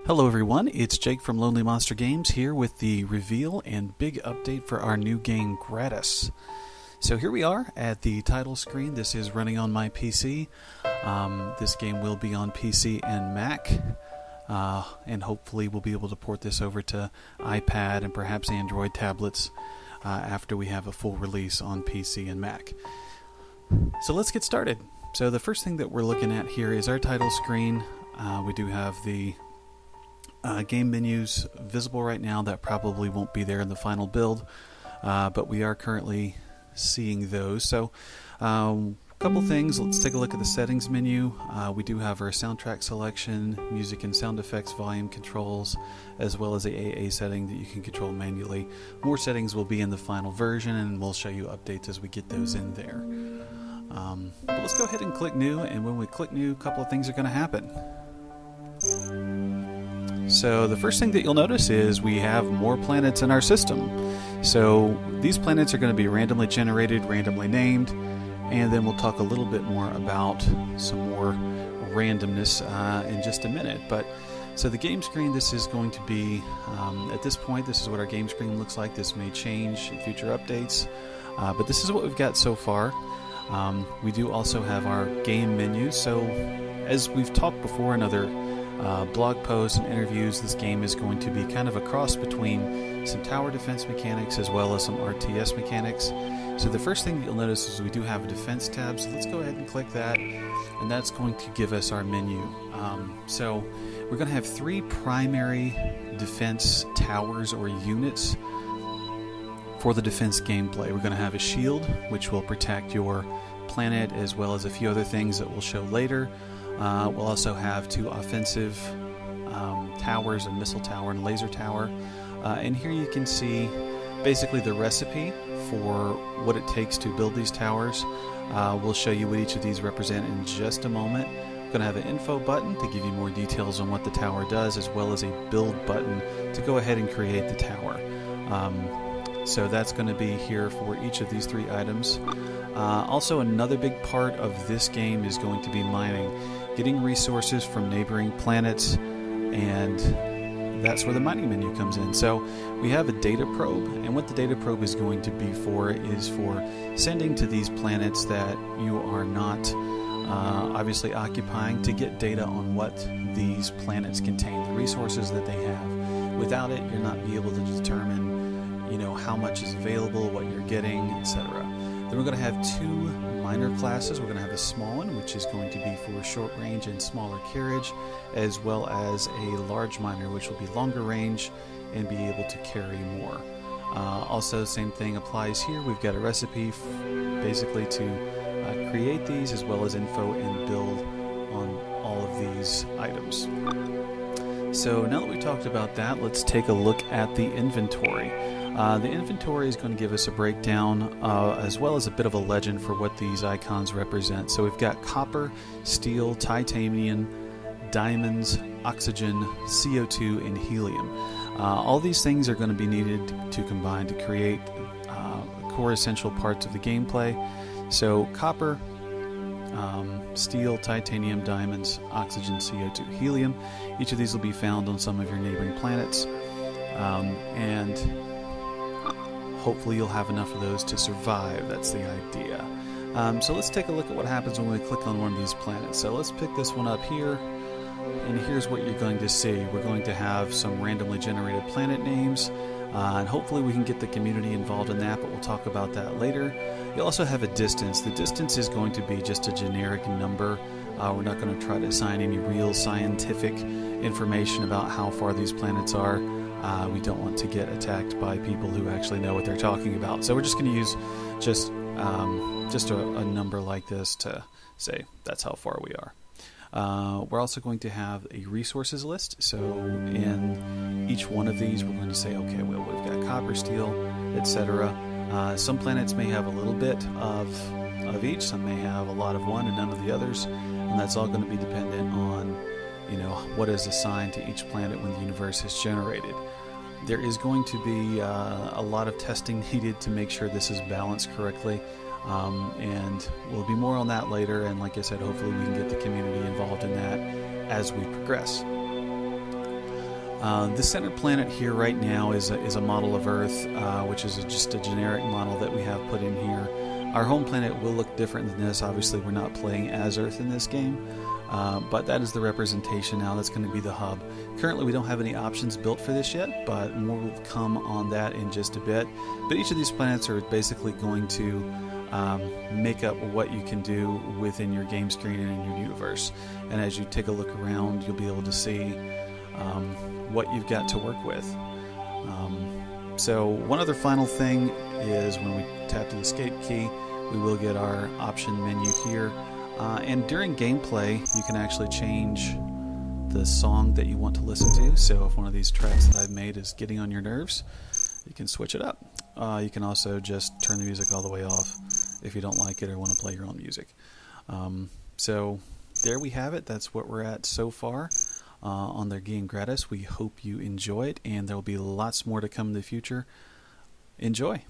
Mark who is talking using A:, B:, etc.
A: Hello everyone, it's Jake from Lonely Monster Games here with the reveal and big update for our new game Gratus. So here we are at the title screen. This is running on my PC. This game will be on PC and Mac, and hopefully we'll be able to port this over to iPad and perhaps Android tablets after we have a full release on PC and Mac. So let's get started. So the first thing that we're looking at here is our title screen. We do have the game menus visible right now. That probably won't be there in the final build, but we are currently seeing those. So a couple things. Let's take a look at the settings menu. We do have our soundtrack selection, music and sound effects volume controls, as well as the AA setting that you can control manually. More settings will be in the final version, and we'll show you updates as we get those in there. But let's go ahead and click new, and when we click new, a couple of things are going to happen. So the first thing that you'll notice is we have more planets in our system. So these planets are going to be randomly generated, randomly named, and then we'll talk a little bit more about some more randomness in just a minute. But so the game screen, this is going to be, at this point, this is what our game screen looks like. This may change in future updates, but this is what we've got so far. We do also have our game menus. So as we've talked before in other blog posts and interviews, this game is going to be kind of a cross between some tower defense mechanics as well as some RTS mechanics. So the first thing that you'll notice is we do have a defense tab, so let's go ahead and click that, and that's going to give us our menu. So we're going to have three primary defense towers or units for the defense gameplay. We're going to have a shield, which will protect your planet, as well as a few other things that we'll show later. We'll also have two offensive towers, a missile tower and a laser tower. And here you can see basically the recipe for what it takes to build these towers. We'll show you what each of these represent in just a moment. We're going to have an info button to give you more details on what the tower does, as well as a build button to go ahead and create the tower. So that's going to be here for each of these three items. Also, another big part of this game is going to be mining, getting resources from neighboring planets, and that's where the mining menu comes in. So we have a data probe, and what the data probe is going to be for is for sending to these planets that you are not obviously occupying, to get data on what these planets contain, the resources that they have. Without it, you're not be able to determine how much is available, what you're getting, etc. Then we're going to have two minor classes. We're going to have a small one, which is going to be for short range and smaller carriage, as well as a large miner, which will be longer range and be able to carry more. Also, same thing applies here. We've got a recipe basically to create these, as well as info and build on all of these items. So now that we talked about that, let's take a look at the inventory. The inventory is going to give us a breakdown as well as a bit of a legend for what these icons represent. So we've got copper, steel, titanium, diamonds, oxygen, CO2, and helium. All these things are going to be needed to combine to create core essential parts of the gameplay. So copper, steel, titanium, diamonds, oxygen, CO2, helium. Each of these will be found on some of your neighboring planets, and hopefully you'll have enough of those to survive. That's the idea. So let's take a look at what happens when we click on one of these planets. So let's pick this one up here, and here's what you're going to see. We're going to have some randomly generated planet names, and hopefully we can get the community involved in that, but we'll talk about that later. You'll also have a distance. The distance is going to be just a generic number. We're not going to try to assign any real scientific information about how far these planets are. We don't want to get attacked by people who actually know what they're talking about. So we're just going to use just a number like this to say that's how far we are. We're also going to have a resources list. So in each one of these, we're going to say, okay, well, we've got copper, steel, etc. Some planets may have a little bit of each. Some may have a lot of one and none of the others. And that's all going to be dependent on what is assigned to each planet when the universe is generated. There is going to be a lot of testing needed to make sure this is balanced correctly. And we'll be more on that later, and like I said, hopefully we can get the community involved in that as we progress. The center planet here right now is a model of Earth, which is just a generic model that we have put in here. Our home planet will look different than this. Obviously, we're not playing as Earth in this game, but that is the representation now. That's going to be the hub. Currently, we don't have any options built for this yet, but more will come on that in just a bit. But each of these planets are basically going to make up what you can do within your game screen and in your universe. And as you take a look around, you'll be able to see what you've got to work with. So one other final thing is when we tap the escape key, we will get our option menu here. And during gameplay, you can actually change the song that you want to listen to. So if one of these tracks that I've made is getting on your nerves, you can switch it up. You can also just turn the music all the way off if you don't like it or want to play your own music. So there we have it. That's what we're at so far on their game Gratus. We hope you enjoy it, and there will be lots more to come in the future. Enjoy.